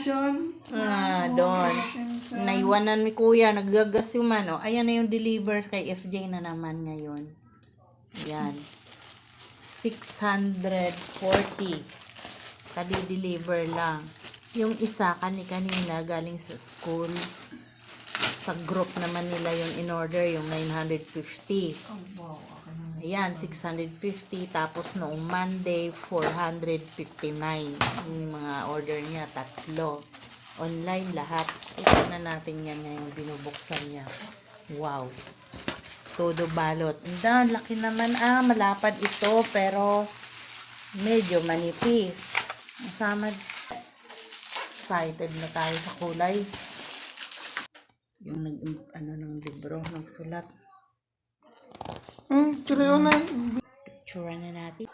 attention. Doon. Naiwanan ni kuya, naggagas yung man. Ayan na yung deliver kay FJ na naman ngayon. Yan. 640. Kadi-deliver lang. Yung isa, kanina galing sa school. Sa group naman nila yung in-order, yung 950. Ayan, 650. Tapos noong Monday, 459. Yung mga order niya, 3. Online lahat. Ito na natin yan ngayon, binubuksan niya. Wow. Todo balot. Laki naman. Malapad ito, pero medyo manipis. Masama. Excited na tayo sa kulay. Yung ng libro, nagsulat. Tuloy na. Picture na natin.